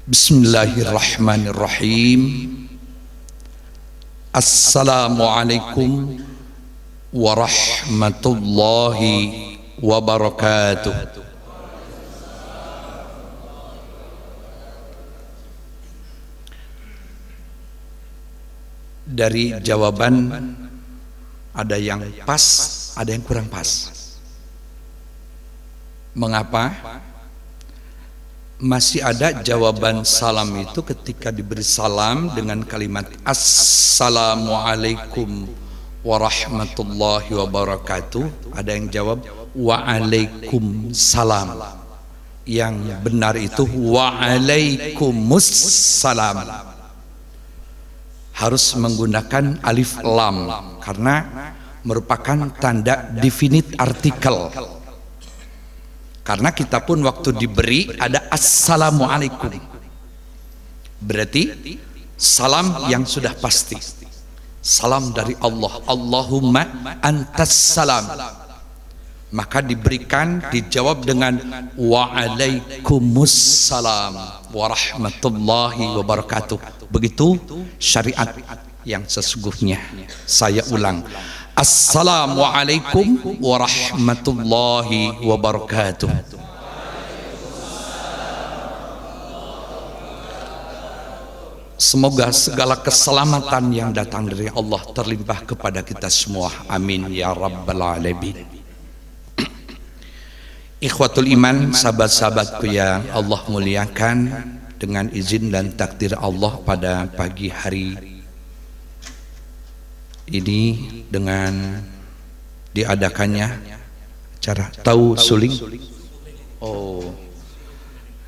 Bismillahirrahmanirrahim. Assalamualaikum warahmatullahi wabarakatuh. Dari jawaban ada yang pas, ada yang kurang pas. Mengapa? Masih ada jawaban salam itu ketika diberi salam dengan kalimat Assalamualaikum warahmatullahi wabarakatuh. Ada yang jawab Waalaikumsalam. Yang benar itu Waalaikumsalam. Harus menggunakan alif lam karena merupakan tanda definite artikel. Karena kita pun waktu diberi ada Assalamualaikum, berarti salam yang sudah pasti, salam dari Allah, Allahumma antas salam. Maka diberikan, dijawab dengan Waalaikumsalam warahmatullahi wabarakatuh. Begitu syariat yang sesungguhnya. Saya ulang, Assalamualaikum warahmatullahi wabarakatuh. Semoga segala keselamatan yang datang dari Allah terlimpah kepada kita semua. Amin ya rabbal alamin. Ikhwatul iman, sahabat-sahabatku yang Allah muliakan, dengan izin dan takdir Allah pada pagi hari ini dengan diadakannya acara tausuling,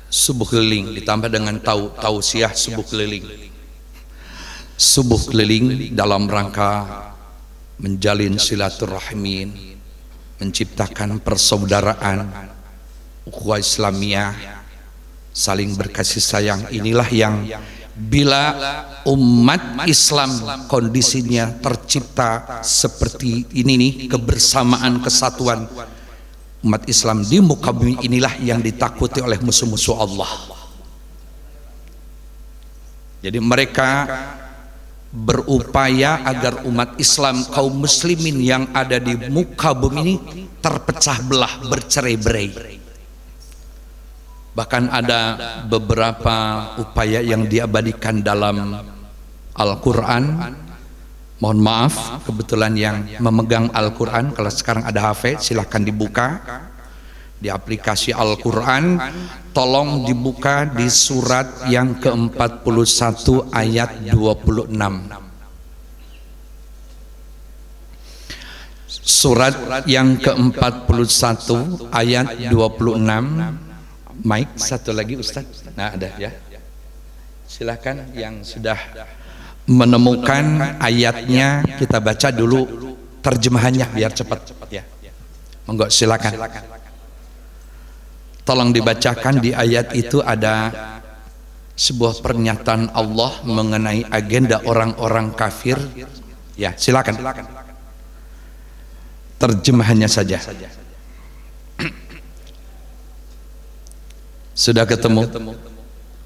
subuh keliling ditambah dengan tausiah subuh keliling dalam rangka menjalin silaturahmi, menciptakan persaudaraan, ukhuwah Islamiyah, saling berkasih sayang. Inilah yang bila umat Islam kondisinya tercipta seperti ini nih, kebersamaan, kesatuan umat Islam di muka bumi, inilah yang ditakuti oleh musuh-musuh Allah. Jadi mereka berupaya agar umat Islam, kaum muslimin yang ada di muka bumi ini terpecah belah, bercerai-berai. Bahkan ada beberapa upaya yang diabadikan dalam Al-Quran. Mohon maaf, kebetulan yang memegang Al-Quran, kalau sekarang ada HP silahkan dibuka di aplikasi Al-Quran. Tolong dibuka di surat yang ke-41 ayat 26. Surat yang ke-41 ayat 26. Mike satu lagi Ustaz. Nah ada ya. Silahkan yang sudah menemukan ayatnya, kita baca dulu terjemahannya biar cepat ya. Monggo silakan. Tolong dibacakan. Di ayat itu ada sebuah pernyataan Allah mengenai agenda orang-orang kafir. Ya, silakan. Terjemahannya saja. Sudah ketemu?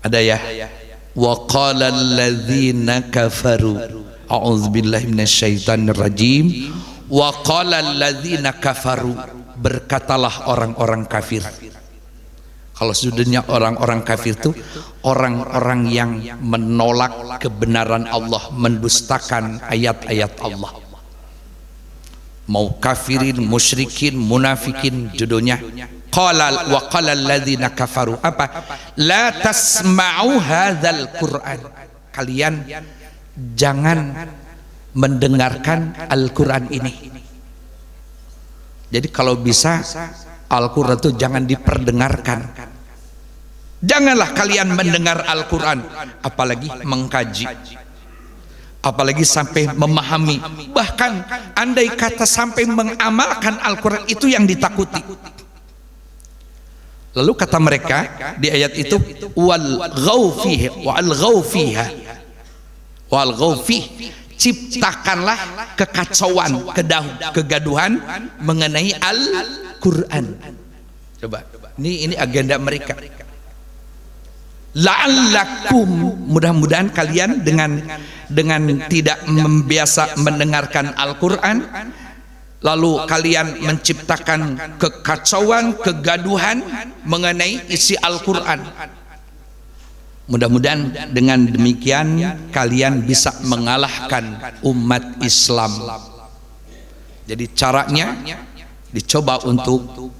Ada ya? Wa qala alladzina kafaru, a'udzubillahi minasyaitonir rajim. Wa qala alladzina kafaru, berkatalah orang-orang kafir. Kalau sudahnya orang-orang kafir itu orang-orang yang menolak kebenaran Allah, mendustakan ayat-ayat Allah. Mau kafirin, musyrikin, munafikin, judulnya qala wa qala alladzina kafaru apa? La tasma'u hadzal Qur'an. Kalian jangan mendengarkan Al-Qur'an ini. Jadi kalau bisa Al-Qur'an itu jangan diperdengarkan. Janganlah kalian mendengar Al-Qur'an, apalagi mengkaji, apalagi sampai memahami, bahkan andai kata sampai mengamalkan Al-Qur'an, itu yang ditakuti. Lalu kata mereka di ayat itu wal ghawfi, ciptakanlah kekacauan, kegaduhan mengenai Al-Qur'an. Coba, ini agenda mereka. la'allakum, mudah-mudahan kalian dengan tidak membiasa mendengarkan Al-Quran, lalu kalian menciptakan kekacauan, kegaduhan mengenai isi Al-Quran. Mudah-mudahan dengan demikian kalian bisa mengalahkan umat Islam. Jadi caranya dicoba untuk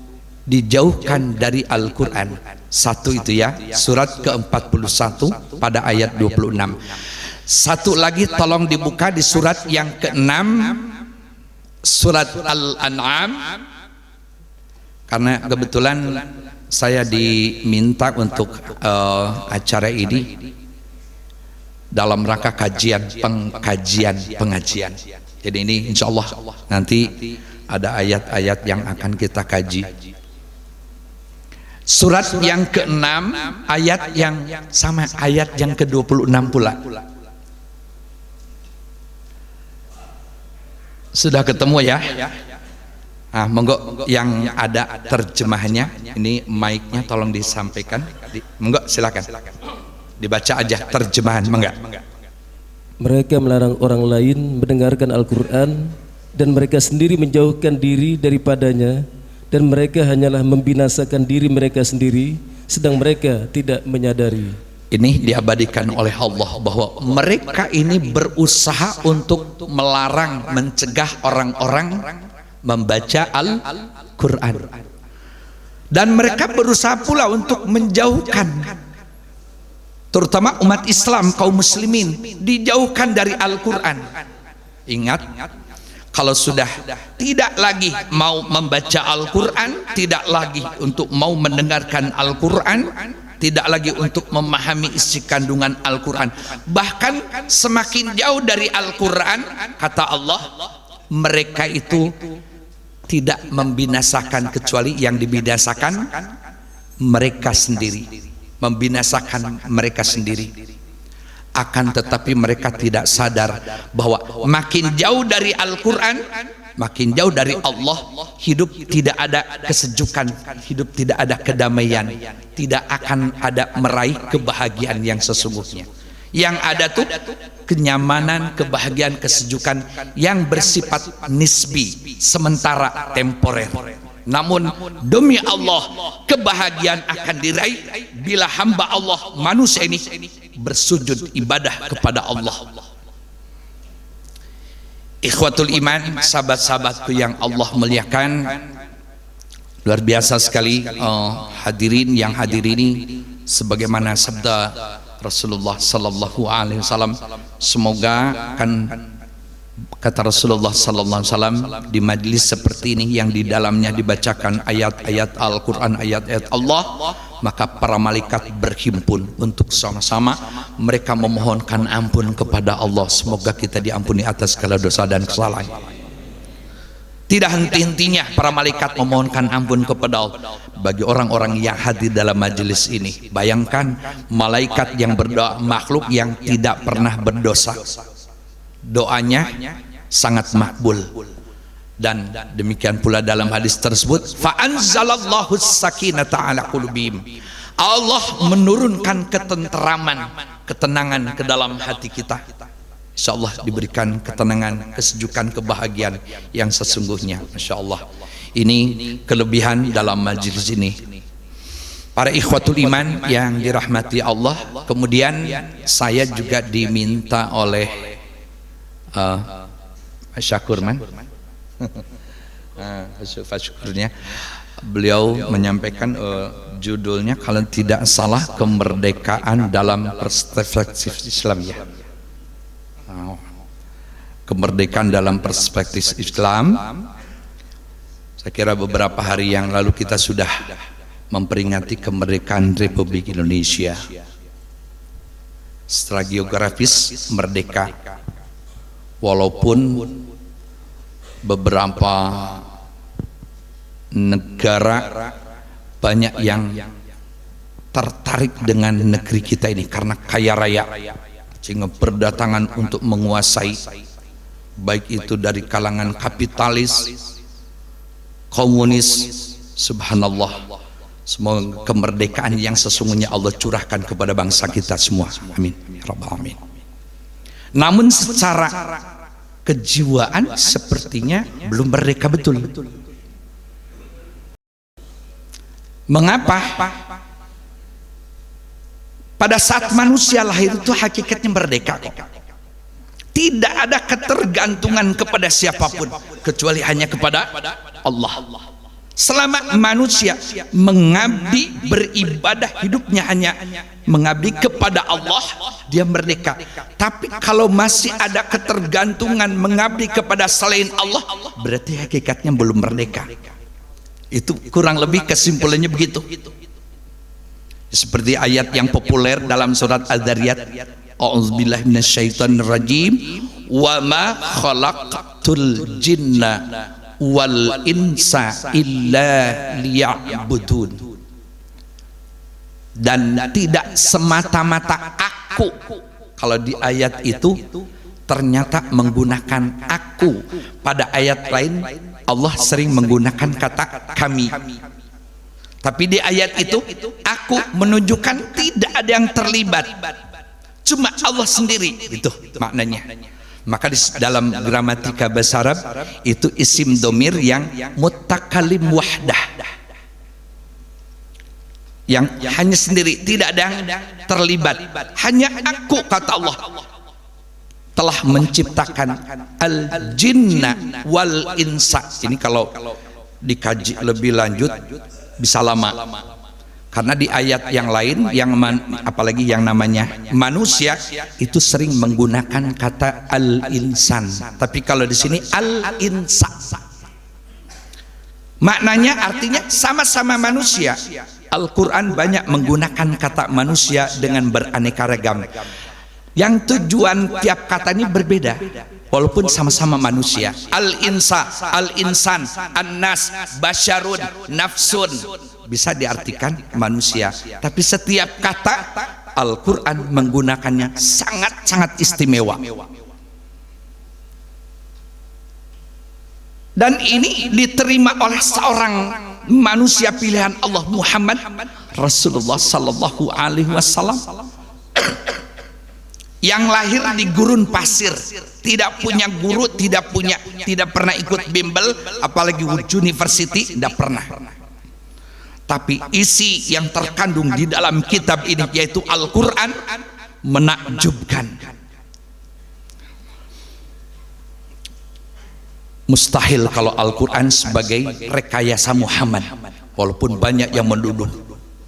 dijauhkan dari Al-Quran. Satu itu ya, surat ke-41 pada ayat 26. Satu lagi tolong dibuka di surat yang ke-6, surat Al-An'am, karena kebetulan saya diminta untuk acara ini dalam rangka pengajian. Jadi ini insya Allah nanti ada ayat-ayat yang akan kita kaji. Surat yang ke-6 ayat yang sama, ayat yang ke-26 pula. Sudah ketemu ya? Ah, monggo yang ada terjemahnya, ini mic-nya tolong disampaikan. Monggo silakan. Dibaca aja terjemahan, monggo. Mereka melarang orang lain mendengarkan Al-Quran dan mereka sendiri menjauhkan diri daripadanya, dan mereka hanyalah membinasakan diri mereka sendiri sedang mereka tidak menyadari. Ini diabadikan oleh Allah bahwa mereka ini berusaha untuk melarang, mencegah orang-orang membaca Al-Quran, dan mereka berusaha pula untuk menjauhkan terutama umat Islam, kaum muslimin, dijauhkan dari Al-Quran. Ingat, kalau sudah tidak lagi mau membaca Al-Quran, tidak lagi untuk mau mendengarkan Al-Quran, tidak lagi untuk memahami isi kandungan Al-Quran, bahkan semakin jauh dari Al-Quran, kata Allah, mereka itu tidak membinasakan kecuali yang dibinasakan mereka sendiri, membinasakan mereka sendiri. Akan tetapi mereka tidak sadar bahwa makin jauh dari Al-Quran, makin jauh dari Allah, hidup tidak ada kesejukan, hidup tidak ada kedamaian, tidak akan ada meraih kebahagiaan yang sesungguhnya. Yang ada tuh kenyamanan, kebahagiaan, kesejukan yang bersifat nisbi, sementara, temporer. Namun demi Allah, kebahagiaan akan diraih bila hamba Allah, manusia ini, bersujud ibadah kepada Allah. Ikhwatul iman, sahabat-sahabatku yang Allah muliakan, luar biasa sekali hadirin yang hadir ini, sebagaimana sabda Rasulullah sallallahu alaihi wasallam, semoga kan kata Rasulullah sallallahu alaihi wasallam, di majlis seperti ini yang di dalamnya dibacakan ayat-ayat Al-Quran, ayat-ayat Allah, maka para malaikat berhimpun untuk sama-sama mereka memohonkan ampun kepada Allah. Semoga kita diampuni atas segala dosa dan kesalahan. Tidak henti-hentinya para malaikat memohonkan ampun kepada Allah bagi orang-orang yang hadir dalam majelis ini. Bayangkan malaikat yang berdoa, makhluk yang tidak pernah berdosa, doanya sangat makbul. Dan demikian pula dalam hadis tersebut, fa anzalallahu sakinata ala qulubihim, Allah menurunkan ketenteraman, ketenangan ke dalam hati kita. Insyaallah diberikan ketenangan, kesejukan, kebahagiaan yang sesungguhnya. Insyaallah ini kelebihan dalam majelis ini. Para ikhwatul iman yang dirahmati Allah, kemudian saya juga diminta oleh Syakurman, Syukurnya, beliau menyampaikan judulnya kalau tidak salah kemerdekaan dalam perspektif Islam ya. Kemerdekaan dalam perspektif Islam. Saya kira beberapa hari yang lalu kita sudah memperingati kemerdekaan Republik Indonesia. Secara geografis merdeka, walaupun beberapa negara banyak yang tertarik dengan negeri kita ini karena kaya raya, sehingga berdatangan untuk menguasai, baik itu dari kalangan kapitalis, komunis, subhanallah, Semoga kemerdekaan yang sesungguhnya Allah curahkan kepada bangsa kita semua. Amin. Rabbal alamin. Namun secara kejiwaan sepertinya belum merdeka betul. Mengapa? Pada saat manusia lahir itu hakikatnya merdeka kok. Tidak ada ketergantungan kepada siapapun kecuali hanya kepada Allah. Selama manusia mengabdi, beribadah, hidupnya hanya mengabdi kepada Allah, dia merdeka. Tapi kalau masih ada ketergantungan mengabdi kepada selain Allah, berarti hakikatnya belum merdeka. Itu kurang lebih kesimpulannya begitu. Seperti ayat yang populer dalam surat Al-Dzariyat, a'udzubillahi minasyaitonirrajim, wa ma khalaqtul jinna wal insa illa liya'budun. Dan tidak semata-mata aku. Kalau di ayat itu ternyata menggunakan aku. Pada ayat lain Allah sering menggunakan kata kami. Tapi di ayat itu aku menunjukkan tidak ada yang terlibat, cuma Allah sendiri, itu maknanya. Maka di dalam gramatika bahasa Arab itu isim domir yang mutakalim wahdah, yang hanya sendiri, tidak ada yang terlibat. Hanya aku, kata Allah, telah menciptakan al-jinna wal insa. Ini kalau dikaji lebih lanjut bisa lama, karena di ayat yang lain yang apalagi yang namanya manusia itu sering menggunakan kata al-insan, tapi kalau di sini al-insa maknanya artinya sama-sama manusia. Al-Quran banyak menggunakan kata manusia dengan beraneka ragam, yang tujuan tiap kata ini berbeda walaupun sama-sama manusia. Al-insa, al-insan, an-nas, basyarun, nafsun, bisa diartikan manusia. Tapi setiap kata Al-Quran menggunakannya sangat-sangat istimewa. Dan ini diterima oleh seorang manusia pilihan Allah, Muhammad Rasulullah Sallallahu Alaihi Wasallam, yang lahir di gurun pasir, tidak punya guru, tidak pernah ikut bimbel, apalagi university, tidak pernah. Tapi isi yang terkandung di dalam kitab ini, yaitu Al-Quran, menakjubkan. Mustahil kalau Al-Quran sebagai rekayasa Muhammad, walaupun banyak yang menuduh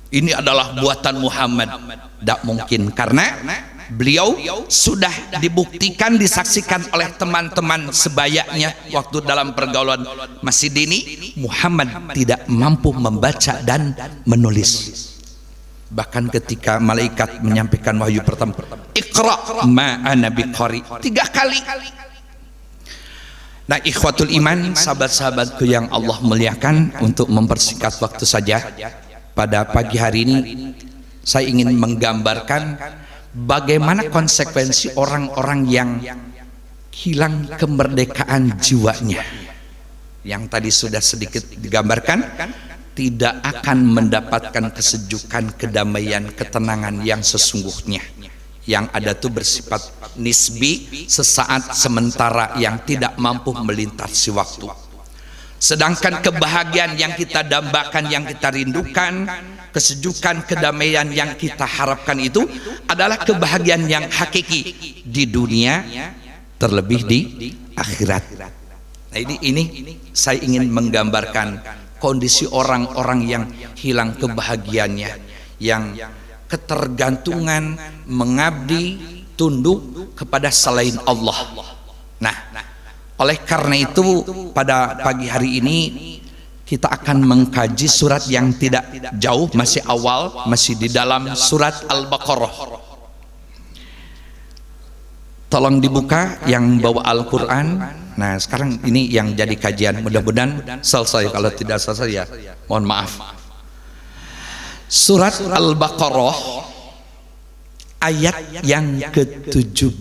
ini adalah buatan Muhammad. Tidak mungkin, karena beliau sudah dibuktikan, disaksikan oleh teman-teman sebayanya waktu dalam pergaulan masih dini, Muhammad tidak mampu membaca dan menulis. Bahkan ketika malaikat menyampaikan wahyu pertama, Iqra ma ana biqari, 3 kali. Nah, ikhwatul iman, sahabat-sahabatku yang Allah muliakan, untuk mempersingkat waktu saja, pada pagi hari ini saya ingin menggambarkan bagaimana konsekuensi orang-orang yang hilang kemerdekaan jiwanya, yang tadi sudah sedikit digambarkan, tidak akan mendapatkan kesejukan, kedamaian, ketenangan yang sesungguhnya. Yang ada itu bersifat nisbi, sesaat, sementara, yang tidak mampu melintasi waktu. Sedangkan kebahagiaan yang kita dambakan, yang kita rindukan, kesejukan, kedamaian yang kita harapkan itu adalah kebahagiaan yang hakiki di dunia, terlebih di akhirat. Nah, ini saya ingin menggambarkan kondisi orang-orang yang hilang kebahagiaannya, yang ketergantungan, mengabdi, tunduk kepada selain Allah. Nah, oleh karena itu pada pagi hari ini kita akan mengkaji surat yang tidak jauh, masih awal, masih di dalam surat Al-Baqarah. Tolong dibuka yang bawa Al-Quran. Nah, sekarang ini yang jadi kajian, mudah-mudahan selesai. Kalau tidak selesai ya mohon maaf. Surat Al-Baqarah ayat yang ke-17,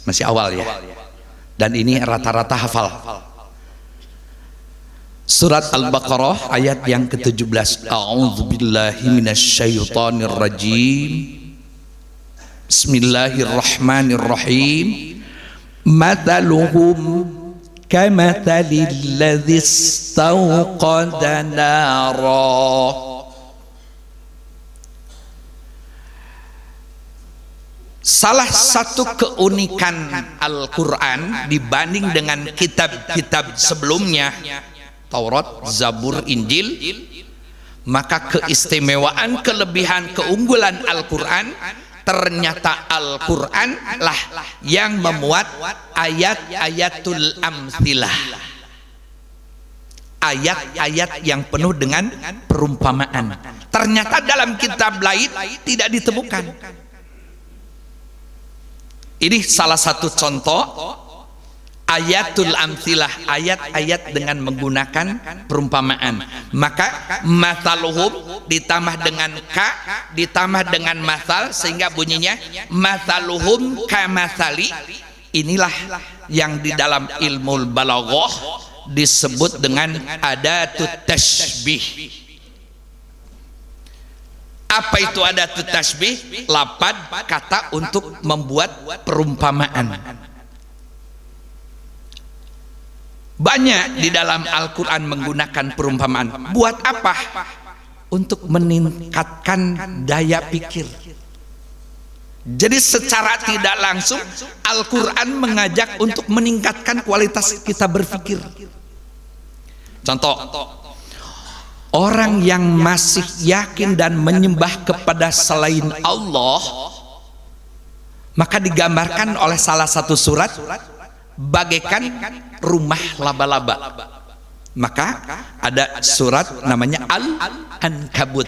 masih awal ya, dan ini rata-rata hafal. Surat Al-Baqarah ayat yang ke-17. A'udzubillahi minasyaitonirrajim. Bismillahirrahmanirrahim. Mathaluhum kamathalil ladzi istawqada nara. Salah satu keunikan Al-Quran dibanding dengan kitab-kitab sebelumnya, Taurat, Zabur, Injil, maka keistimewaan, kelebihan, keunggulan Al-Quran, ternyata Al-Quran lah yang memuat ayat-ayatul amthilah, ayat-ayat yang penuh dengan perumpamaan. Ternyata dalam kitab lain tidak ditemukan. Ini salah satu contoh ayatul amthilah, ayat-ayat dengan menggunakan perumpamaan. Maka mathaluhum ditambah dengan ka, ditambah dengan mathal, sehingga bunyinya mathaluhum kamathali. Inilah yang di dalam ilmu balaghah disebut dengan adatut tashbih. Apa itu adatut tashbih? Lapad, kata untuk membuat perumpamaan. Banyak di dalam Al-Quran menggunakan perumpamaan. Buat apa? Untuk meningkatkan daya pikir. Jadi secara tidak langsung Al-Quran mengajak untuk meningkatkan kualitas kita berpikir. Contoh, orang yang masih yakin dan menyembah kepada selain Allah, maka digambarkan oleh salah satu surat bagaikan rumah laba-laba. Maka ada surat namanya Al-Ankabut.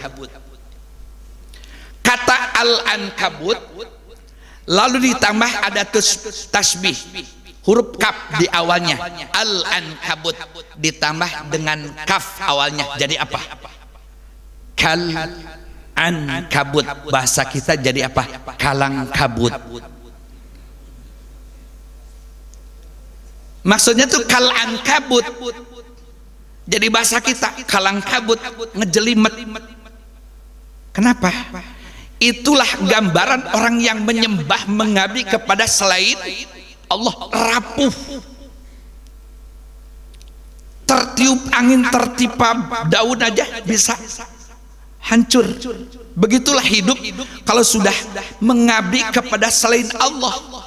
Kata Al-Ankabut lalu ditambah ada tasbih, huruf kaf di awalnya. Al-Ankabut ditambah dengan kaf awalnya, jadi apa? Kal-Ankabut. Bahasa kita jadi apa? Kalang-kabut. Maksudnya tuh kal-ankabut. Jadi bahasa kita kalang-kabut, ngejelimet. Kenapa? Itulah gambaran orang yang menyembah, mengabdi kepada selain Allah, rapuh. Tertiup angin, tertipa daun aja bisa hancur. Begitulah hidup kalau sudah mengabdi kepada selain Allah.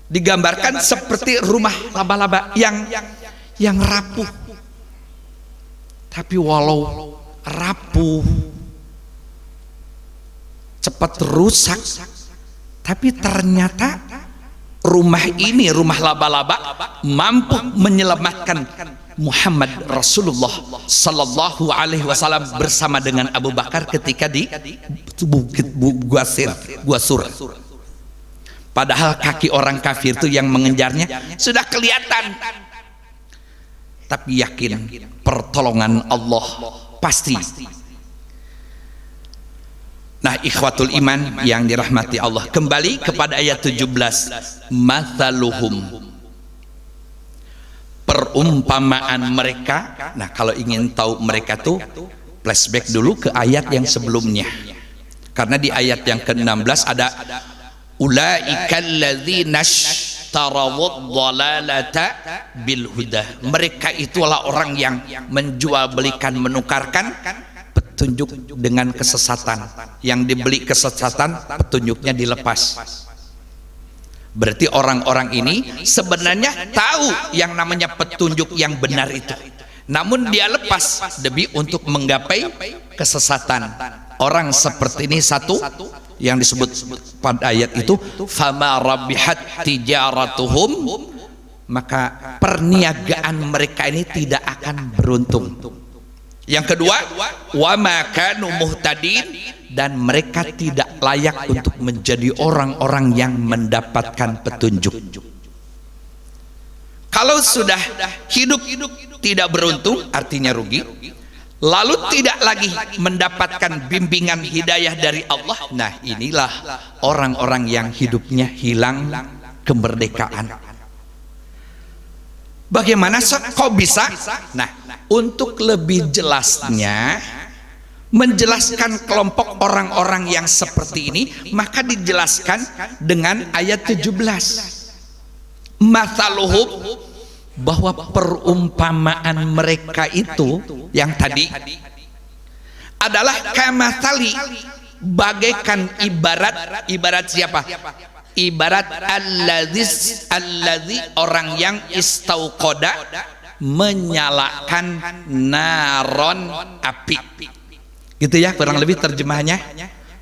Digambarkan seperti rumah laba-laba yang rapuh. Tapi walau rapuh, cepat rusak, tapi ternyata rumah ini, rumah laba-laba, mampu menyelamatkan Muhammad Rasulullah Sallallahu Alaihi Wasallam bersama dengan Abu Bakar ketika di Bukit Guasur. Padahal kaki orang kafir itu yang mengejarnya sudah kelihatan, tapi yakin pertolongan Allah pasti. Nah, ikhwatul iman yang dirahmati Allah, kembali kepada ayat 17. Mathaluhum, perumpamaan mereka. Nah, kalau ingin tahu mereka tuh flashback dulu ke ayat yang sebelumnya, karena di ayat yang ke-16 ada ulaikal ladzina ishtarawud dhalalata bil huda. Mereka itulah orang yang menjual belikan, menukarkan petunjuk dengan kesesatan. Yang dibeli kesesatan, petunjuknya dilepas. Berarti orang-orang ini sebenarnya tahu yang namanya petunjuk yang benar itu, namun dia lepas demi untuk menggapai kesesatan. Orang seperti ini satu yang disebut pada ayat itu, fama rabihat tijaratuhum, maka perniagaan mereka ini tidak akan beruntung. Yang kedua, wa ma kanu muhtadin, dan mereka tidak layak untuk menjadi orang-orang yang mendapatkan petunjuk. Kalau sudah hidup tidak beruntung, artinya rugi. Lalu tidak lagi mendapatkan bimbingan hidayah dari Allah. Nah, inilah orang-orang yang hidupnya hilang kemerdekaan. Bagaimana kok bisa? Nah, untuk lebih jelasnya menjelaskan kelompok orang-orang yang seperti ini, maka dijelaskan dengan ayat 17. Mathaluhum, bahwa perumpamaan mereka itu yang tadi adalah kamathali, bagaikan ibarat siapa? Ibarat alladzi orang yang istauqoda, menyalakan naron, api. Gitu ya kurang lebih terjemahannya.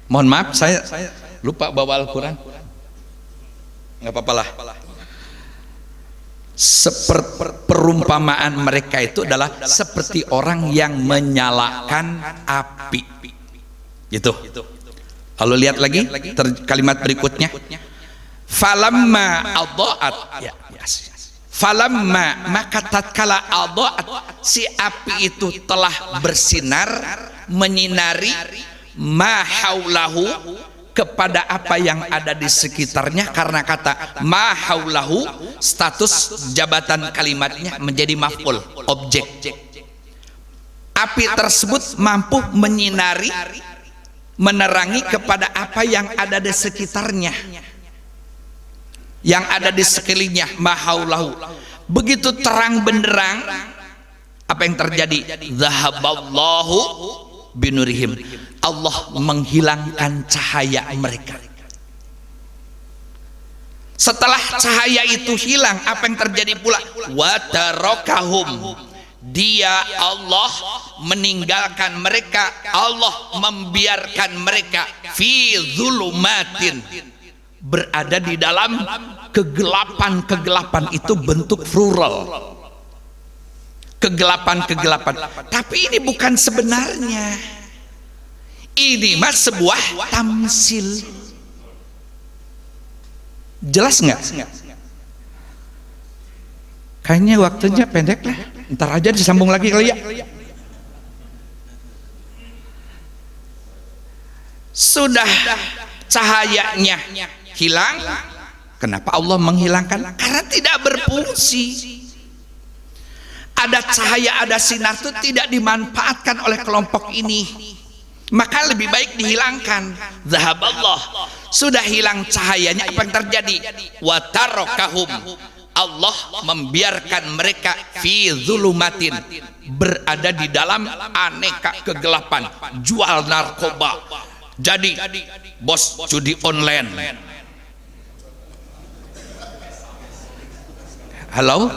Mohon maaf saya lupa bawa Al-Quran. Nggak apa-apalah. Perumpamaan mereka itu adalah seperti orang yang menyalakan api. Gitu. Lalu lihat lagi kalimat berikutnya. Falamma adha'at, ya, falamma, maka tatkala adha'at, si api itu telah bersinar, menyinari ma haulahu, kepada apa yang ada di sekitarnya. Karena kata ma haulahu, status jabatan kalimatnya menjadi maf'ul, objek. Api tersebut mampu menyinari, menerangi kepada apa yang ada di sekitarnya, yang ada di sekelilingnya. Mahaulahu, begitu terang benderang, apa yang terjadi? Zahaballahu binurihim, Allah menghilangkan cahaya mereka. Setelah cahaya itu hilang, apa yang terjadi pula? Watarakahum, dia Allah meninggalkan mereka, Allah membiarkan mereka fi zulumatin, berada di dalam kegelapan. Itu bentuk plural, kegelapan. Tapi ini bukan sebenarnya, ini mas sebuah tamsil. Jelas nggak? Kayaknya waktunya pendek lah, ntar aja disambung lagi kali ya. Sudah cahayanya hilang. Kenapa Allah menghilangkan? Karena tidak berfungsi. Ada cahaya, ada sinar itu tidak dimanfaatkan oleh kelompok ini, maka lebih baik dihilangkan. Zahaballah, sudah hilang cahayanya, apa yang terjadi? Watarakahum, Allah membiarkan mereka fi zulumatin, berada di dalam aneka kegelapan. Jual narkoba, jadi bos judi online. Halo?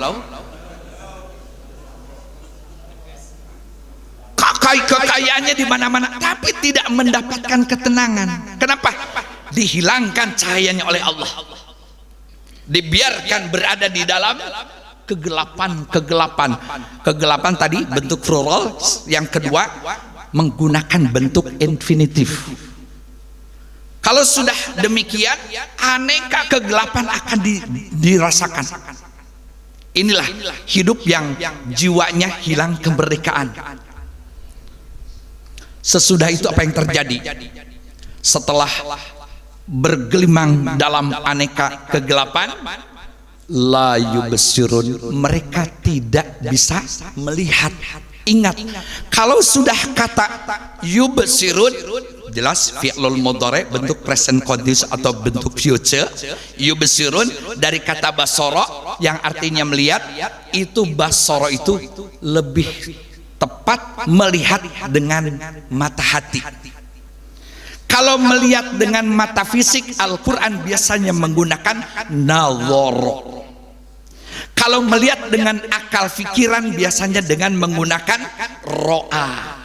Kekayaannya di mana-mana, tapi tidak mendapatkan ketenangan. Kenapa? Dihilangkan cahayanya oleh Allah, dibiarkan berada di dalam kegelapan tadi bentuk plural. Yang kedua menggunakan bentuk infinitif. Kalau sudah demikian, aneka kegelapan akan dirasakan. Inilah hidup yang jiwanya hilang kemerdekaan. Sesudah itu apa yang terjadi? Setelah bergelimang dalam aneka kegelapan, la yubsirun, mereka tidak bisa melihat. Ingat, kalau sudah kata yubsirun, jelas fi'lul mudhari, bentuk present continuous atau bentuk future. Yubsirun dari kata basara yang artinya melihat. Itu basara itu lebih tepat melihat dengan mata hati. Kalau melihat dengan mata fisik, Al-Quran biasanya menggunakan nazar. Kalau melihat dengan akal fikiran, biasanya dengan menggunakan ro'a,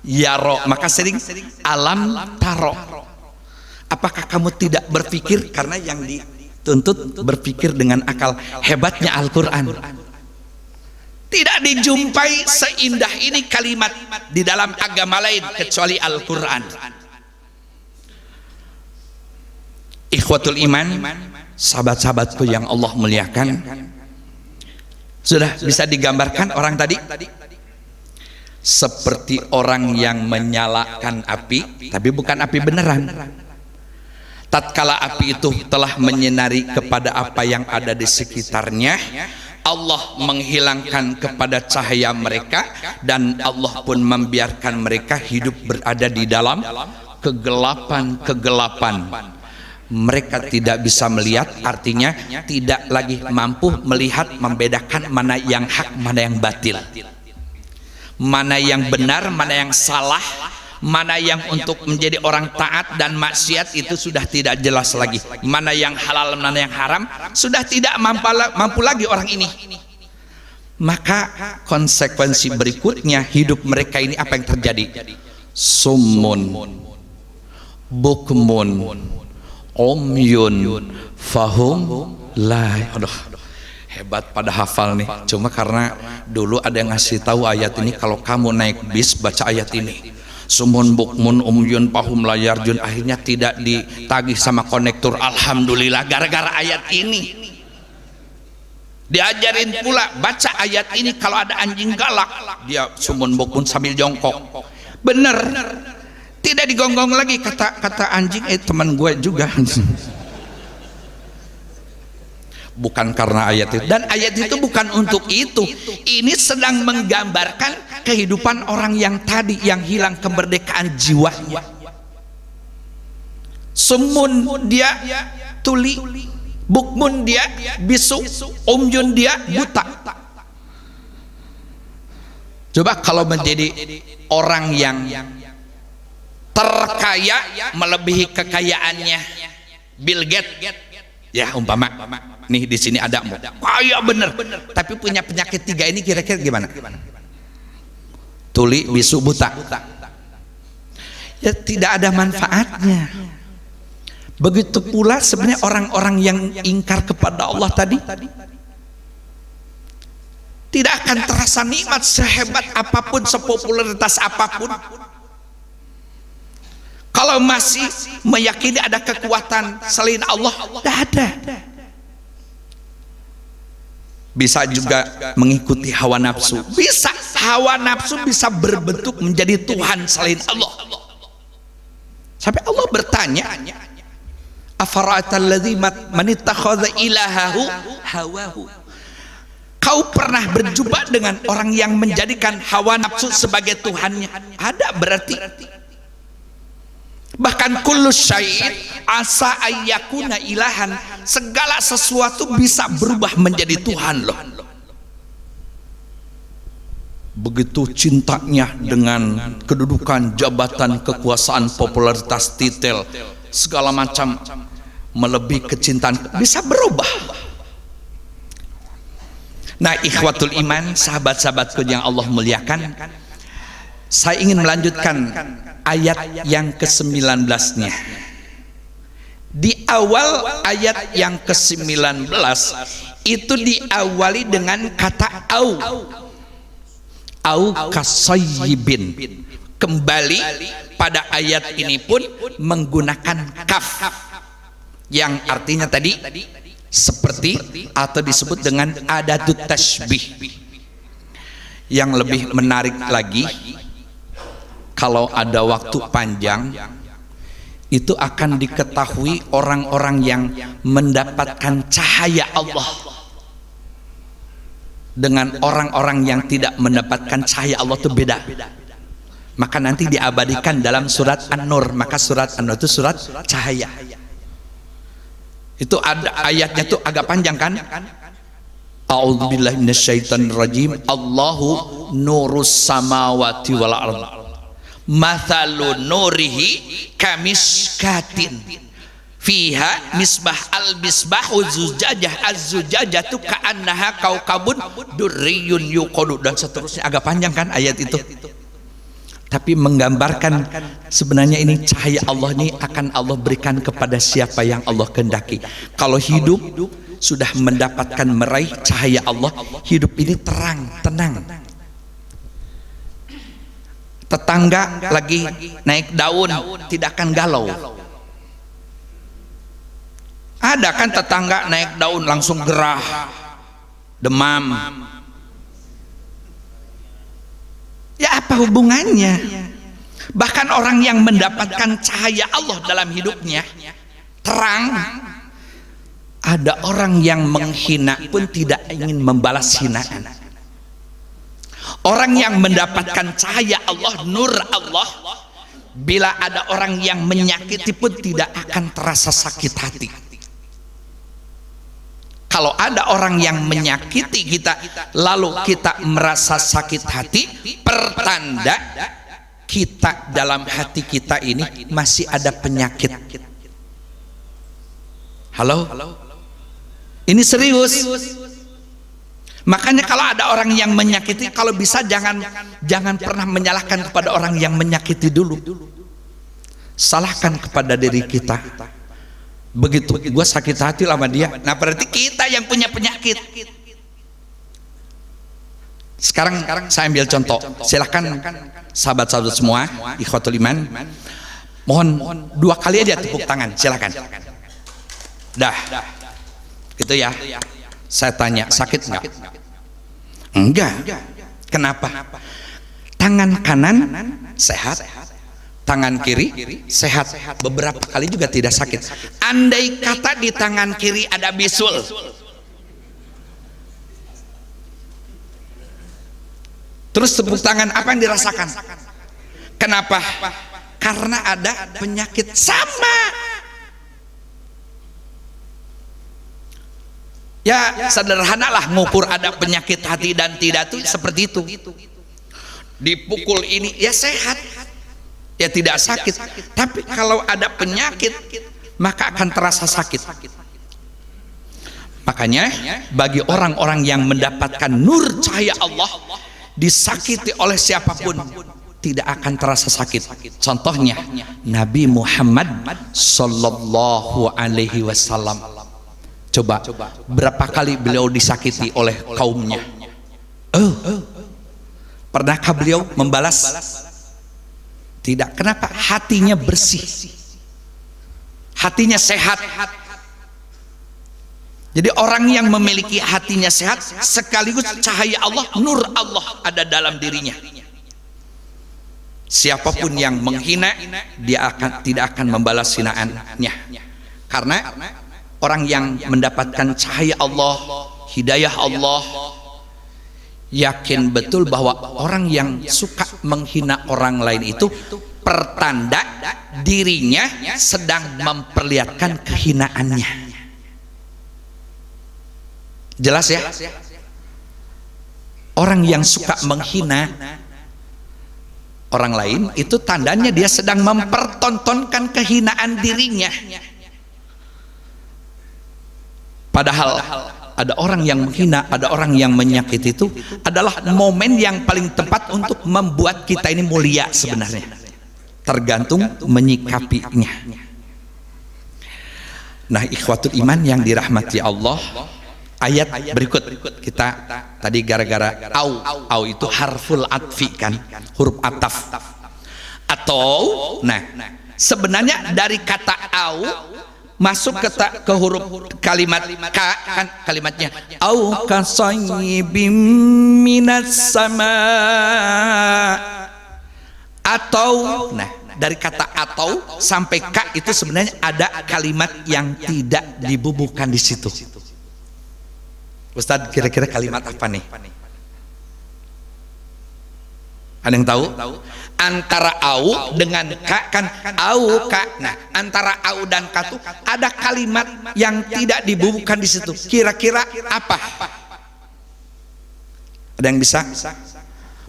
yaro. Maka sering alam taro, apakah kamu tidak berpikir? Karena yang dituntut berpikir dengan akal. Hebatnya Al-Quran, tidak dijumpai seindah ini kalimat di dalam agama lain kecuali Al-Quran. Ikhwatul iman, sahabat-sahabatku yang Allah muliakan, sudah bisa digambarkan orang tadi seperti orang yang menyalakan api, tapi bukan api beneran. Tatkala api itu telah menyinari kepada apa yang ada di sekitarnya, Allah menghilangkan kepada cahaya mereka, dan Allah pun membiarkan mereka hidup berada di dalam kegelapan. Mereka tidak bisa melihat, artinya tidak lagi mampu melihat, membedakan mana yang hak, mana yang batil, mana yang benar, mana yang salah, mana yang untuk menjadi orang taat dan maksiat itu sudah tidak jelas lagi, mana yang halal, mana yang haram, sudah tidak mampu lagi orang ini. Maka konsekuensi berikutnya, hidup mereka ini apa yang terjadi? Summun, bukmun, umyun, fahum la. Aduh, hebat pada hafal nih. Cuma karena dulu ada yang ngasih tahu ayat ini, kalau kamu naik bis baca ayat ini, sumun bukmun umyun pahum layar jun. Akhirnya tidak ditagih sama konektor. Alhamdulillah, gara-gara ayat ini diajarin pula baca ayat ini. Kalau ada anjing galak, dia sumun bukmun sambil jongkok. Bener, tidak digonggong lagi kata anjing. Teman gue juga. Bukan karena ayat itu, dan ayat itu bukan untuk itu. Ini sedang menggambarkan kehidupan orang yang tadi, yang hilang kemerdekaan jiwanya. Sumun dia tuli, bukmun dia bisu, umyun dia buta. Coba kalau menjadi orang yang terkaya melebihi kekayaannya Bill Gates, ya umpama nih di sini ada kaya bener, tapi punya penyakit 3 ini, kira-kira gimana? Tuli, bisu, buta. Ya tidak ada manfaatnya. Begitu pula sebenarnya orang-orang yang ingkar kepada Allah tadi, tidak akan terasa nikmat sehebat apapun, sepopularitas apapun, kalau masih meyakini ada kekuatan selain Allah. Tidak ada. Bisa juga mengikuti hawa nafsu. Bisa, hawa nafsu bisa berbentuk menjadi Tuhan selain Allah. Sampai Allah bertanya, afara'atal ladzi man ittakhadha ilahahu hawahu. Kau pernah berjumpa dengan orang yang menjadikan hawa nafsu sebagai Tuhannya? Ada berarti. Bahkan kullu syai'in asa ayyakuna ilahan, segala sesuatu bisa berubah menjadi Tuhan loh. Begitu cintanya dengan kedudukan, jabatan, kekuasaan, popularitas, titel, segala macam, melebihi kecintaan, bisa berubah. Nah, ikhwatul iman, sahabat-sahabatku yang Allah muliakan, saya ingin melanjutkan ayat yang ke-19-nya. Di awal ayat yang ke-19 itu diawali dengan kata au kasayyibin. Kembali pada ayat ini pun menggunakan kaf, yang artinya tadi seperti atau disebut dengan adatut tashbih. Yang lebih menarik lagi, kalau ada waktu panjang, itu akan diketahui orang-orang yang mendapatkan cahaya Allah dengan orang-orang yang tidak mendapatkan cahaya Allah, itu beda. Maka nanti diabadikan dalam surat An-Nur. Maka surat An-Nur itu surat cahaya. Itu ada ayatnya tuh agak panjang kan? A'udzubillahi minasyaitonirrajim. Allahu nurus samawati wal ardh. Mathalu nurihi kamiskatin fiha misbah al-misbahu zujajah az-zujajatu ka'annaha kaukabun durriyun yuqadu, dan seterusnya. Agak panjang kan ayat itu, tapi menggambarkan sebenarnya ini cahaya Allah ini akan Allah berikan kepada siapa yang Allah kehendaki. Kalau hidup sudah mendapatkan meraih cahaya Allah, hidup ini terang, tenang. Tetangga lagi naik daun, tidak akan galau. Ada kan tetangga naik daun langsung gerah, demam. Ya apa hubungannya? Bahkan orang yang mendapatkan cahaya Allah dalam hidupnya, terang, ada orang yang menghina pun tidak ingin membalas hinaan. Orang yang mendapatkan cahaya Allah, nur Allah, bila ada orang yang menyakiti pun tidak akan terasa sakit hati. Kalau ada orang yang menyakiti kita lalu kita merasa sakit hati, pertanda kita dalam hati kita ini masih ada penyakit. Halo? Ini serius. Makanya kalau ada orang yang menyakiti, kalau bisa jangan pernah menyalahkan kepada orang yang menyakiti dulu. Salahkan kepada diri kita. Begitu gue sakit hati sama dia, nah berarti kita yang punya penyakit. Sekarang saya ambil contoh, silahkan sahabat-sahabat semua ikhwatul iman, mohon 2 kali aja tepuk tangan, silahkan. Dah gitu ya. Saya tanya, sakit nggak? Enggak. Kenapa? Tangan kanan sehat, tangan kiri sehat, beberapa kali juga tidak sakit. Andai kata di tangan kiri ada bisul, terus tepuk tangan, apa yang dirasakan? Kenapa? Karena ada penyakit. Sama ya, sederhanalah ngukur ada penyakit hati dan tidak tuh seperti itu. Dipukul ini ya sehat, ya tidak sakit. Tapi kalau ada penyakit maka akan terasa sakit. Makanya bagi orang-orang yang mendapatkan nur cahaya Allah, disakiti oleh siapapun tidak akan terasa sakit. Contohnya Nabi Muhammad sallallahu alaihi wasallam. Coba berapa kali beliau disakiti oleh kaumnya? Pernahkah beliau membalas? Tidak. Kenapa? Hatinya bersih, hatinya sehat. Jadi orang yang memiliki hatinya sehat sekaligus cahaya Allah, nur Allah ada dalam dirinya. Siapapun yang menghina, dia tidak akan membalas hinaannya. Karena orang yang mendapatkan cahaya Allah, hidayah Allah, yakin betul bahwa orang yang suka menghina orang lain itu pertanda dirinya sedang memperlihatkan kehinaannya. Jelas ya? Orang yang suka menghina orang lain itu tandanya dia sedang mempertontonkan kehinaan dirinya. Padahal ada orang yang menghina, ada orang yang menyakiti, itu adalah momen yang paling tepat untuk membuat kita ini mulia sebenarnya. Tergantung menyikapinya. Nah, ikhwatul iman yang dirahmati Allah, ayat berikut kita tadi gara-gara au itu harful atfi kan, huruf ataf. Atau nah, sebenarnya dari kata au masuk ke huruf kalimat ka, kan kalimatnya au kasayyibim minas sama, atau nah dari kata atau sampai ka itu sebenarnya ada kalimat yang tidak dibubuhkan di situ. Ustadz, kira-kira kalimat apa nih? Ada yang tahu? Antara au dengan ka kan au ka. Nah, antara au dan ka itu ada kalimat yang tidak dibubuhkan di situ. Kira-kira apa? Ada yang bisa?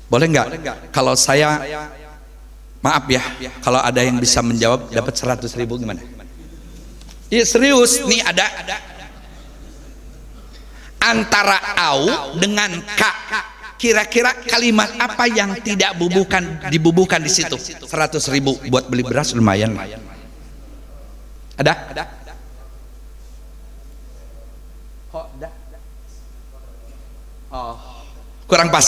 Boleh nggak? Kalau saya, maaf ya, kalau ada yang bisa menjawab dapat 100.000 gimana? Iya serius, nih ada. Antara au dengan ka, kira-kira kalimat apa yang tidak dibubuhkan di situ? 100.000 buat beli beras lumayan. Ada? Oh, kurang pas.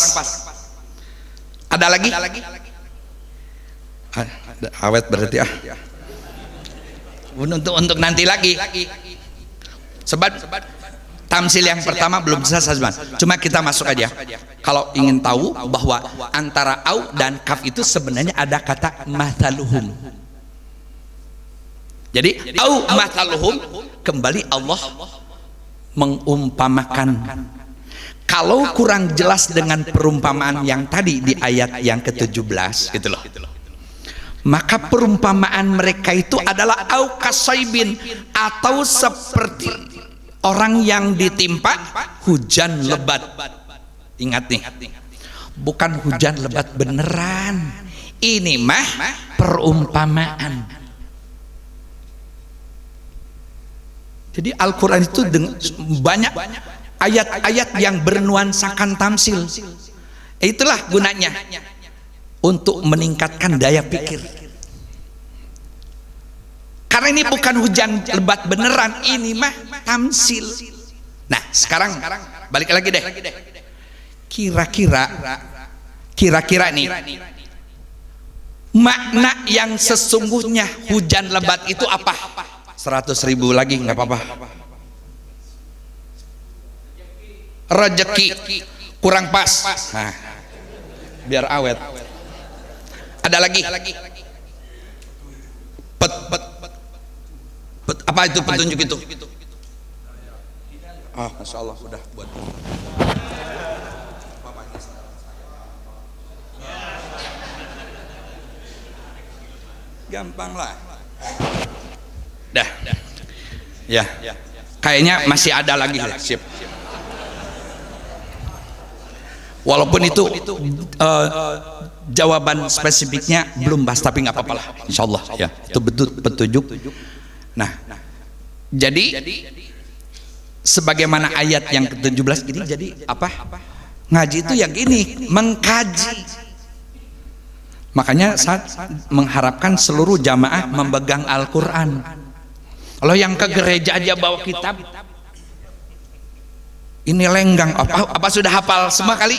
Ada lagi? Awet berarti ah. Untuk nanti lagi. Sebab tamsil yang pertama belum selesai, cuma kita masuk aja. Kalau ingin tahu bahwa antara au dan kaf itu sebenarnya ada kata mathaluhum. Jadi au mathaluhum, kembali Allah mengumpamakan. Kalau kurang jelas dengan perumpamaan yang tadi di ayat yang ke-17 gitu loh, maka perumpamaan mereka itu adalah au kasaibin, atau seperti orang yang ditimpa hujan lebat. Ingat nih, bukan hujan lebat beneran, ini mah perumpamaan. Jadi Al-Quran itu banyak ayat-ayat yang bernuansakan tamsil. Itulah gunanya, untuk meningkatkan daya pikir. Karena ini bukan hujan lebat beneran, ini mah tamsil. Nah sekarang balik lagi deh, kira-kira nih makna yang sesungguhnya hujan lebat itu apa? 100.000 lagi nggak apa-apa. Rezeki kurang pas, nah, biar awet. Ada lagi apa itu petunjuk itu? Ah, Masya Allah, udah buat gampang lah. Dah. Ya. Kayaknya masih ada lagi. Sip. Walaupun itu jawaban spesifiknya belum pas, tapi nggak apa-apa lah, insya Allah ya, itu betul petunjuk. Nah, jadi sebagaimana ayat yang ke-17 ini, jadi apa? Ngaji itu yang ini, mengkaji. Makanya saya mengharapkan seluruh jamaah memegang Al-Quran. Kalau yang ke gereja aja bawa kitab, ini lenggang. Apa sudah hafal semua kali?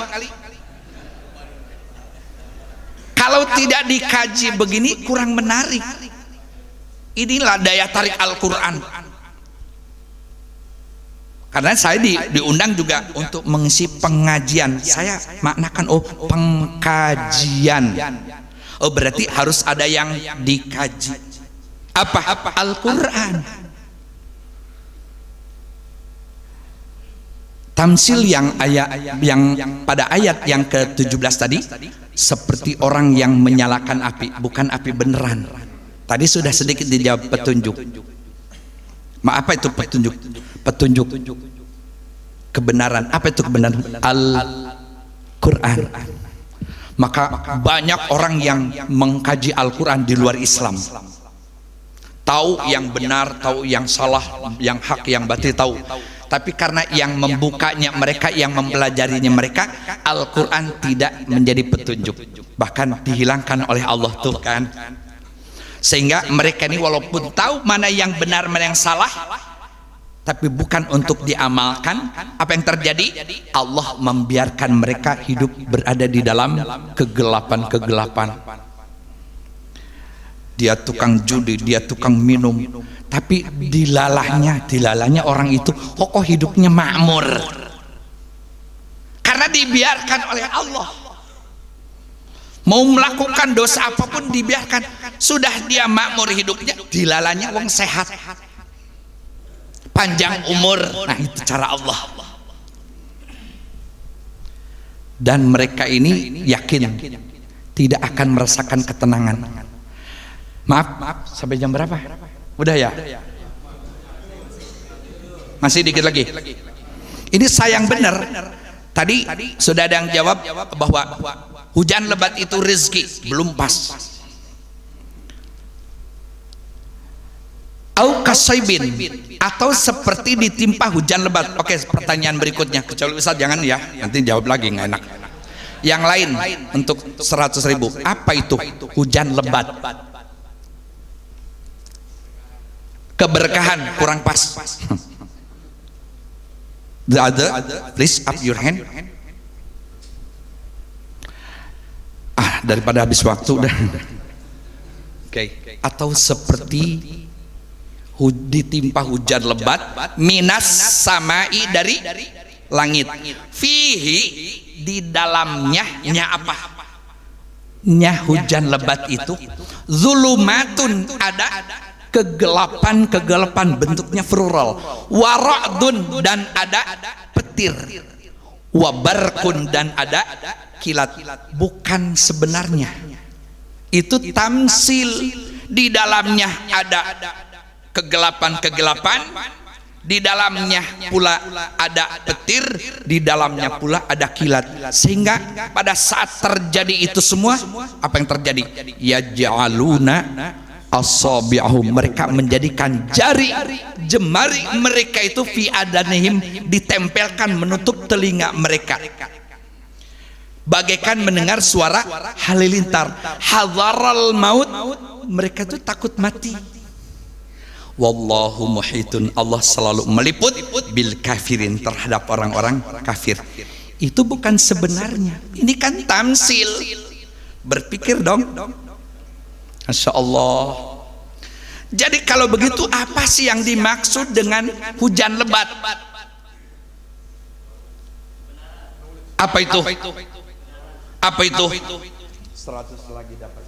Kalau tidak dikaji begini kurang menarik. Inilah daya tarik Al-Quran. Karena saya diundang juga untuk mengisi pengajian. Saya maknakan pengkajian. Oh berarti harus ada yang dikaji. Apa? Al-Quran. Tamsil yang pada ayat yang ke-17 tadi, seperti orang yang menyalakan api, bukan api beneran. Tadi sudah sedikit dijawab petunjuk. Apa itu petunjuk? Petunjuk kebenaran. Apa itu kebenaran? Al-Quran. Maka banyak orang yang mengkaji Al-Quran di luar Islam, tahu yang benar, tahu yang salah, yang hak, yang batil, tahu. Tapi karena yang membukanya mereka, yang mempelajarinya mereka, Al-Quran tidak menjadi petunjuk, bahkan dihilangkan oleh Allah tuh kan. Sehingga mereka ini walaupun tahu mana yang benar, mana yang salah, tapi bukan untuk diamalkan. Apa yang terjadi? Allah membiarkan mereka hidup berada di dalam kegelapan-kegelapan. Dia tukang judi, dia tukang minum, tapi dilalahnya orang itu kok hidupnya makmur, karena dibiarkan oleh Allah. Mau melakukan dosa apapun dibiarkan, sudah dia makmur hidupnya, dilalahnya wong sehat, panjang umur. Nah itu cara Allah. Dan mereka ini yakin tidak akan merasakan ketenangan. Maaf, sampai jam berapa? Udah ya? Masih dikit lagi. Ini sayang benar. Tadi sudah ada yang jawab bahwa hujan lebat itu rezeki, belum pas. Au kasaibin, atau seperti ditimpa hujan lebat. Oke, pertanyaan berikutnya, kecuali Ustaz jangan ya, nanti jawab lagi nggak enak. Yang lain untuk 100.000, apa itu hujan lebat? Keberkahan kurang pas. The other, please up your hand. Daripada habis waktu dah. Oke. Atau seperti ditimpa hujan lebat minas samai, dari langit. Fihi, di dalamnya apa? Nya hujan lebat itu zulumatun, ada kegelapan bentuknya plural. Wara'dun, dan ada petir. Wabarkun, dan ada kilat. Bukan sebenarnya, itu tamsil. Di dalamnya ada kegelapan, di dalamnya pula ada petir, di dalamnya pula ada kilat. Sehingga pada saat terjadi itu semua, apa yang terjadi? Yaj'aluna asabi'ahum, mereka menjadikan jemari mereka itu fi adanihim, ditempelkan menutup telinga mereka, bagaikan mendengar suara halilintar. Hadzaral maut, mereka itu takut mati. Wallahu muhitun, Allah selalu meliput bil kafirin, terhadap orang-orang kafir. Itu bukan sebenarnya, ini kan tamsil. Berpikir dong. Masya Allah. Jadi kalau begitu, apa sih yang dimaksud dengan hujan lebat? Apa itu? Apa itu? 100 lagi dapat.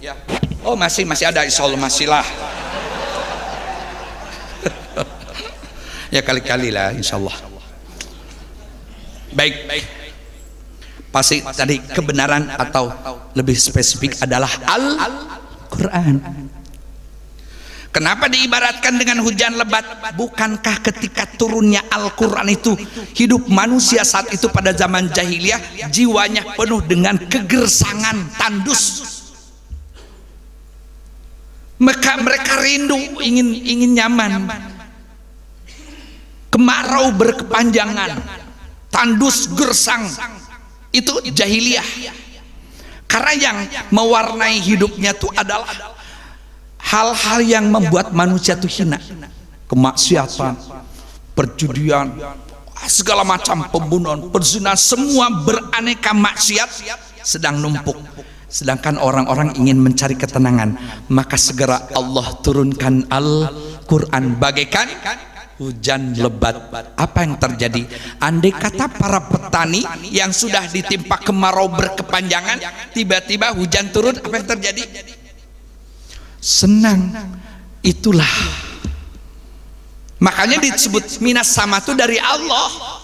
Ya. Oh masih ada, insya Allah masih lah. Ya kali-kali lah, insya Allah. Baik. Pasti tadi kebenaran atau lebih spesifik adalah Al-Quran. Kenapa diibaratkan dengan hujan lebat? Bukankah ketika turunnya Al-Quran itu, hidup manusia saat itu pada zaman jahiliyah jiwanya penuh dengan kegersangan, tandus. Mereka rindu, ingin nyaman. Kemarau berkepanjangan, tandus, gersang. Itu jahiliyah. Karena yang mewarnai hidupnya itu adalah hal-hal yang membuat manusia itu hina. Kemaksiatan, perjudian, segala macam pembunuhan, perzinahan, semua beraneka maksiat sedang numpuk. Sedangkan orang-orang ingin mencari ketenangan, maka segera Allah turunkan Al-Quran bagaikan hujan lebat. Apa yang terjadi? Andai kata para petani yang sudah ditimpa kemarau berkepanjangan, tiba-tiba hujan turun, apa yang terjadi? Senang. Itulah makanya disebut minas sama itu dari Allah.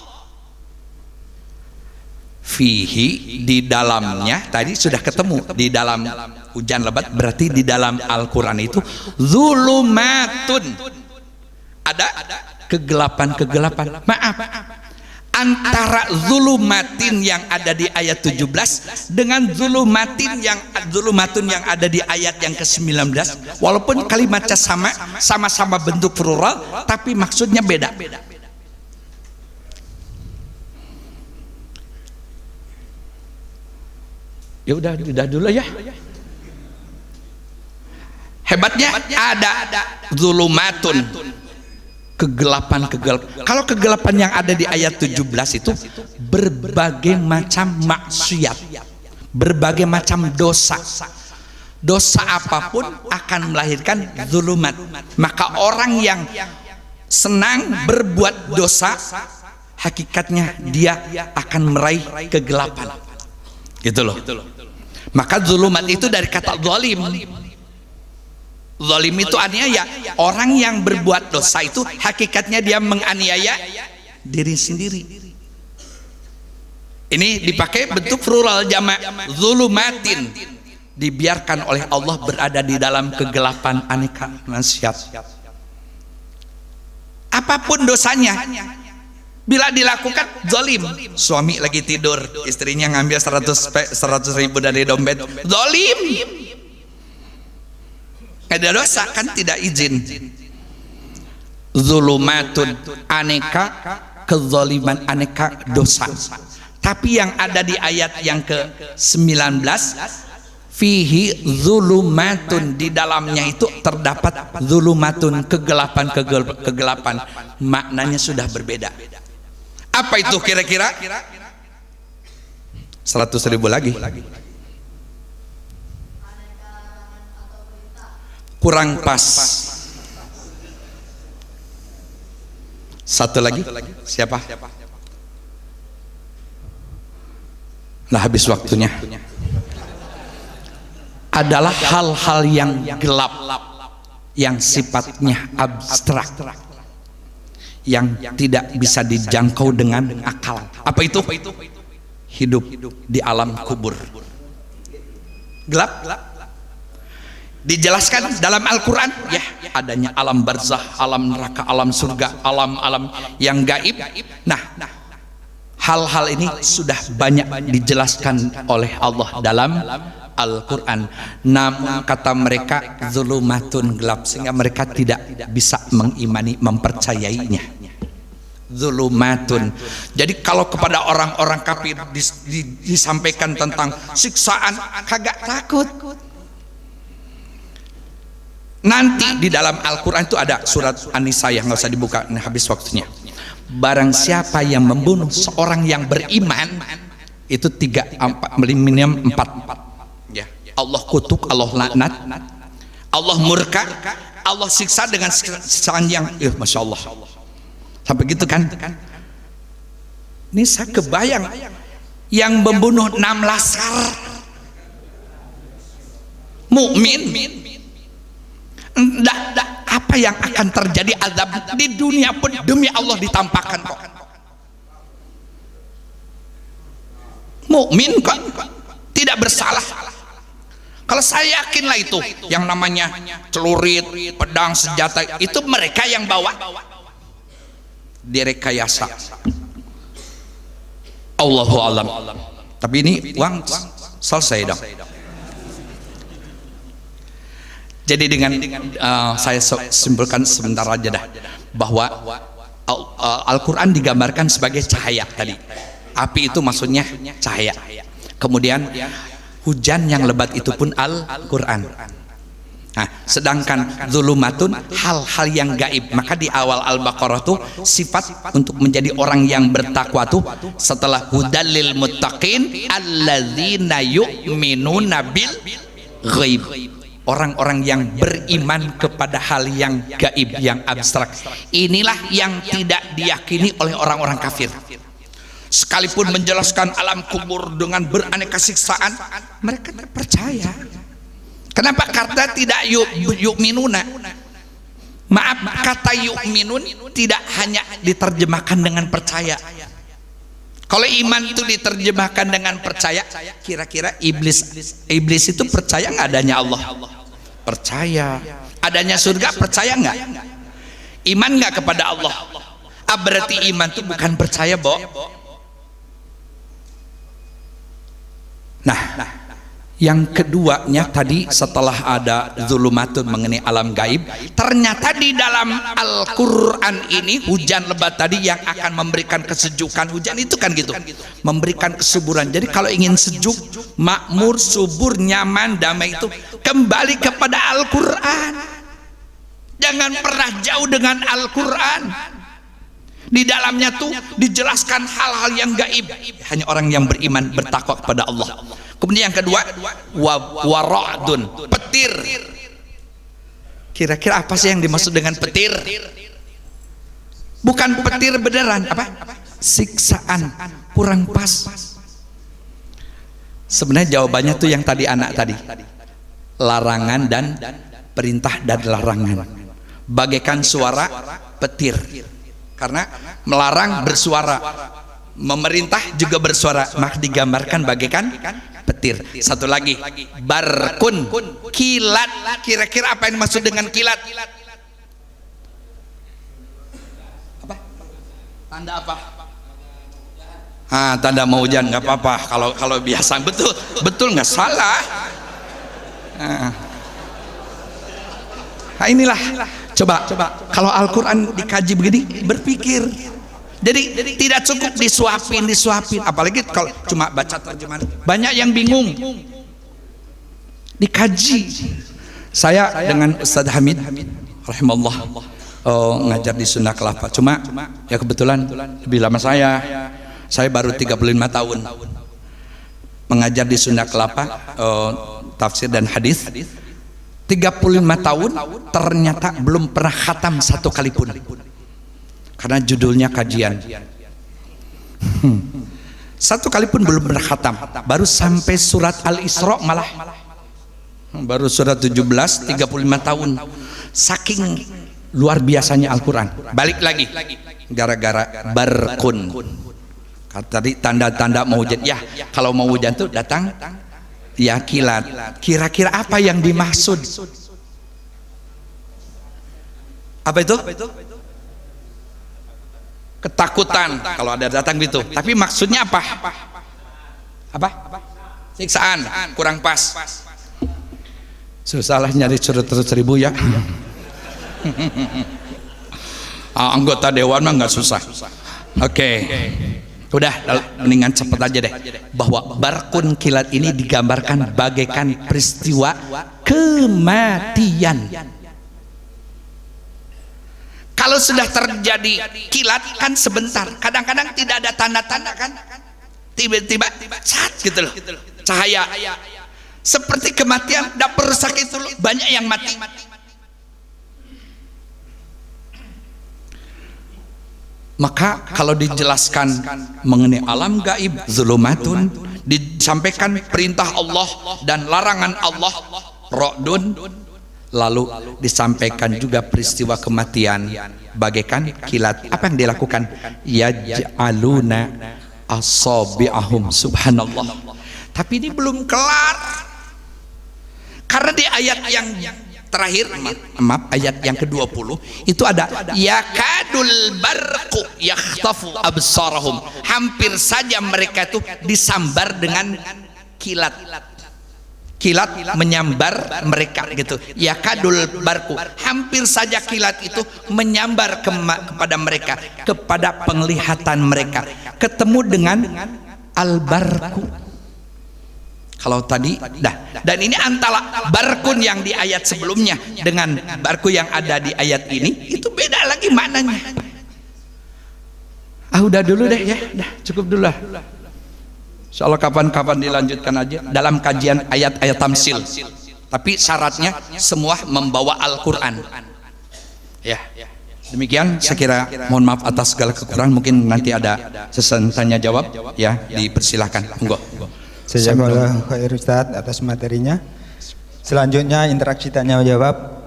Fihi, di dalamnya, tadi sudah ketemu di dalam hujan lebat, berarti di dalam Al-Quran itu zulumatun, ada kegelapan. Maaf, antara zulumatin yang ada di ayat 17 dengan zulumatun yang ada di ayat yang ke-19, walaupun kalimatnya sama-sama bentuk plural, tapi maksudnya beda. Ya udah dulu ya. Hebatnya ada zulumatun, kegelapan. Kalau kegelapan yang ada di ayat 17 itu berbagai macam maksiat, berbagai macam dosa. Dosa apapun akan melahirkan zulumat. Maka orang yang senang berbuat dosa, hakikatnya dia akan meraih kegelapan. Gitu loh. Maka zulumat itu dari kata zalim. Zalim itu aniaya. Orang yang berbuat dosa itu hakikatnya dia menganiaya diri sendiri. Ini dipakai bentuk plural jamak, zulumatin. Dibiarkan oleh Allah berada di dalam kegelapan aneka maksiat. Apapun dosanya, bila dilakukan zalim. Suami lagi tidur, istrinya ngambil 100 ribu dari dompet, zalim. Ada dosa kan, tidak izin. Zulumatun, aneka kezaliman, aneka dosa. Tapi yang ada di ayat yang ke-19, fihi zulumatun, di dalamnya itu terdapat zulumatun, kegelapan. Maknanya sudah berbeda. Apa itu kira-kira? 100 ribu lagi. kurang pas. Satu lagi, siapa? Nah, habis waktunya. Adalah hal-hal yang gelap, yang sifatnya abstrak, yang tidak bisa dijangkau dengan akal. Apa itu? Hidup di alam kubur. Gelap. Dijelaskan dalam Al-Quran, ya, adanya alam barzah, alam neraka, alam surga, alam-alam yang gaib. Nah, hal-hal ini sudah banyak dijelaskan oleh Allah dalam Al-Quran. Namun kata mereka zulumatun, gelap, sehingga mereka tidak bisa mengimani, mempercayainya. Zulumatun. Jadi kalau kepada orang-orang kafir disampaikan tentang siksaan, kagak takut. Nanti di dalam Al-Quran itu ada surat An-Nisa, yang nggak usah dibuka, ini habis waktunya. Barang siapa yang membunuh seorang yang beriman, itu 4 ya. Allah kutuk, Allah laknat, Allah murka, Allah siksa dengan siksaan yang Masya Allah. Sampai gitu kan. Ini saya kebayang yang membunuh 6 laskar mukmin, apa yang akan terjadi azab di dunia pun demi Allah ditampakkan kok. Mukmin kok tidak bersalah. Kalau saya yakinlah itu yang namanya celurit, pedang, senjata itu mereka yang bawa, direkayasa. Allahu alam. Tapi ini uang selesai dong. Jadi dengan saya simpulkan sebentar aja dah, bahwa Al-Quran digambarkan sebagai cahaya tadi. Api itu maksudnya cahaya. Kemudian hujan yang lebat itu pun Al-Quran. Nah, sedangkan zulumatun, hal-hal yang gaib. Maka di awal Al-Baqarah tuh sifat untuk menjadi orang yang bertakwa tuh setelah hudalil muttaqin alladzina yu'minuna bil ghaib. Orang-orang yang beriman kepada hal yang gaib, yang abstrak. Inilah yang tidak diyakini oleh orang-orang kafir. Sekalipun menjelaskan alam kubur dengan beraneka siksaan, mereka tidak percaya. Kenapa? Karena tidak yu'minuna. Maaf, kata yu'minun tidak hanya diterjemahkan dengan percaya. Kalau iman itu diterjemahkan dengan percaya, kira-kira iblis itu percaya nggak adanya Allah? Percaya. Adanya surga, percaya nggak? Iman nggak kepada Allah? Berarti iman itu bukan percaya, Bo. Nah, yang keduanya tadi setelah ada zulumatun mengenai alam gaib, ternyata di dalam Al-Quran ini hujan lebat tadi yang akan memberikan kesejukan. Hujan itu kan gitu, memberikan kesuburan. Jadi kalau ingin sejuk, makmur, subur, nyaman, damai, itu kembali kepada Al-Quran. Jangan pernah jauh dengan Al-Quran. Di dalamnya tuh dijelaskan hal-hal yang gaib. Hanya orang yang beriman, bertakwa kepada Allah. Kemudian yang kedua, wara'dun, petir. Kira-kira apa sih yang dimaksud dengan petir? Bukan petir beneran, apa? Siksaan, kurang pas. Sebenarnya jawabannya tuh yang tadi anak tadi. Larangan dan perintah dan larangan. Bagaikan suara petir. Karena melarang bersuara, memerintah juga bersuara, maka digambarkan bagaikan petir. Satu lagi, barkun, kilat. Kira-kira apa yang dimaksud dengan kilat? Apa? Tanda apa? Tanda mau hujan, nggak apa-apa. Kalau biasa, betul nggak salah. Nah, inilah. Coba kalau Al-Quran dikaji begini, berpikir. Jadi tidak cukup disuapin, apalagi kalau cuma baca terjemahan. Banyak yang bingung. Dikaji. Saya dengan Ustaz Hamid rahimahullah ngajar di Sunda Kelapa. Cuma ya kebetulan lebih lama saya baru 35 tahun mengajar di Sunda Kelapa, tafsir dan hadis. 35 tahun ternyata belum pernah khatam satu kali pun, karena judulnya kajian. Satu kali pun belum pernah khatam, baru sampai surat Al-Isra, malah baru surat 17, 35 tahun. Saking luar biasanya Al-Quran. Balik lagi, gara-gara barkun. Tadi tanda-tanda mau hujan. Ya, kalau mau hujan tuh datang ya kilat. Kira-kira apa yang dimaksud? Apa itu? Ketakutan kalau ada datang gitu. Tapi maksudnya apa? Apa? Siksaan, kurang pas. Susah lah nyari surat 1000 ya. Anggota dewan mah nggak susah. Oke. Udah, mendingan cepet aja deh. Bahwa barkun kilat ini digambarkan bagaikan peristiwa kematian. Kalau sudah terjadi kilat kan sebentar, kadang-kadang tidak ada tanda-tanda kan, tiba-tiba cat gitu loh, cahaya. Seperti kematian, dapur sakit dulu, banyak yang mati. Maka kalau dijelaskan mengenai alam gaib, zulumatun, disampaikan perintah Allah dan larangan Allah, ra'dun, lalu disampaikan juga peristiwa kematian bagaikan kilat. Apa yang dilakukan? Yaj'aluna asabi'ahum, subhanallah. Tapi ini belum kelar, karena di ayat yang terakhir, maaf, ayat yang ke-20 itu ada yakadul barqu yakhtafu absarahum, hampir saja mereka itu disambar dengan kilat. Kilat menyambar mereka gitu. Yakadul barqu, hampir saja kilat itu menyambar kepada mereka, kepada penglihatan mereka, ketemu dengan al-barqu. Kalau tadi dan ini antara barkun yang di ayat sebelumnya dengan barku yang ada di ayat ini itu beda lagi maknanya. Udah dulu deh ya, cukup dulu lah. Insyaallah kapan-kapan dilanjutkan aja dalam kajian ayat-ayat tamsil. Tapi syaratnya semua membawa Al-Qur'an. Ya. Demikian saya kira, mohon maaf atas segala kekurangan, mungkin nanti ada sesi tanya jawab ya, dipersilahkan. Monggo. Jazakallahu khair Ustaz atas materinya. Selanjutnya interaksi tanya jawab.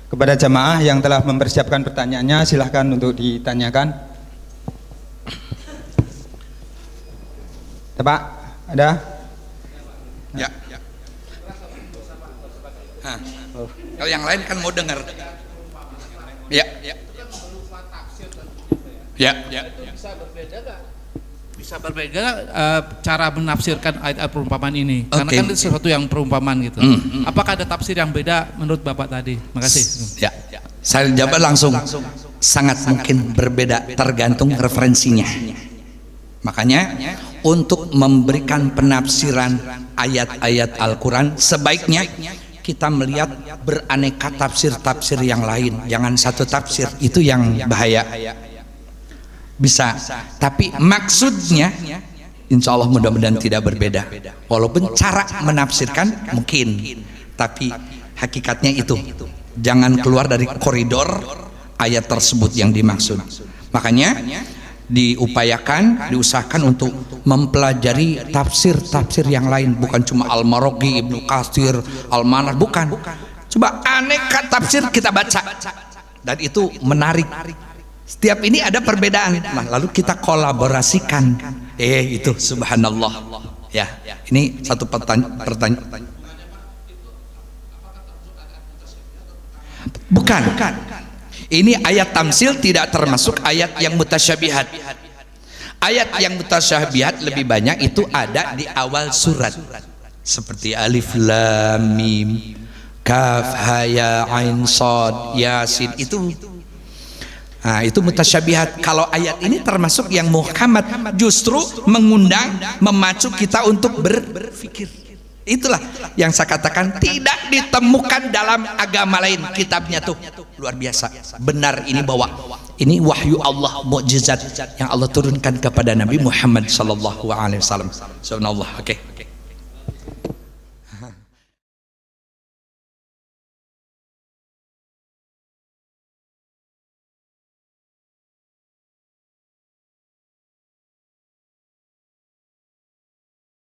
Kepada jamaah yang telah mempersiapkan pertanyaannya, silahkan untuk ditanyakan. Pak, ada? Ya. Kalau yang lain kan mau dengar. Ya. Ya. Bisa berbeda cara menafsirkan ayat perumpamaan ini, karena kan itu sesuatu yang perumpamaan gitu. Apakah ada tafsir yang beda menurut Bapak tadi? Makasih. Ya. Saya jawab langsung. Sangat mungkin berbeda, tergantung referensinya. Makanya untuk memberikan penafsiran ayat-ayat Al-Quran, sebaiknya kita melihat beraneka tafsir-tafsir yang lain. Jangan satu tafsir, itu yang bahaya. Bisa, tapi maksudnya insya Allah mudah-mudahan tidak berbeda, walaupun cara menafsirkan mungkin, tapi hakikatnya itu jangan keluar dari koridor ayat tersebut yang dimaksud. Makanya diusahakan untuk mempelajari tafsir-tafsir yang lain, bukan cuma Al-Maraghi, Ibnu Katsir, Al-Manar, bukan. Coba aneka tafsir kita baca, dan itu menarik. Setiap ini ada perbedaan, lalu kita kolaborasikan. Itu subhanallah. Ya, ini satu pertanyaan. Bukan. Ini ayat tamsil tidak termasuk ayat yang mutasyabihat. Ayat yang mutasyabihat lebih banyak itu ada di awal surat, seperti alif lam mim, kaf ha ya ain shad yasin, itu mutasyabihat. Kalau ayat ini termasuk yang muhkamat, justru mengundang, memacu kita untuk berpikir. Itulah yang saya katakan tidak ditemukan dalam agama lain. Kitabnya tuh luar biasa. Benar ini bahwa Ini wahyu Allah, mukjizat yang Allah turunkan kepada Nabi Muhammad sallallahu alaihi wasallam. Subhanallah. Oke.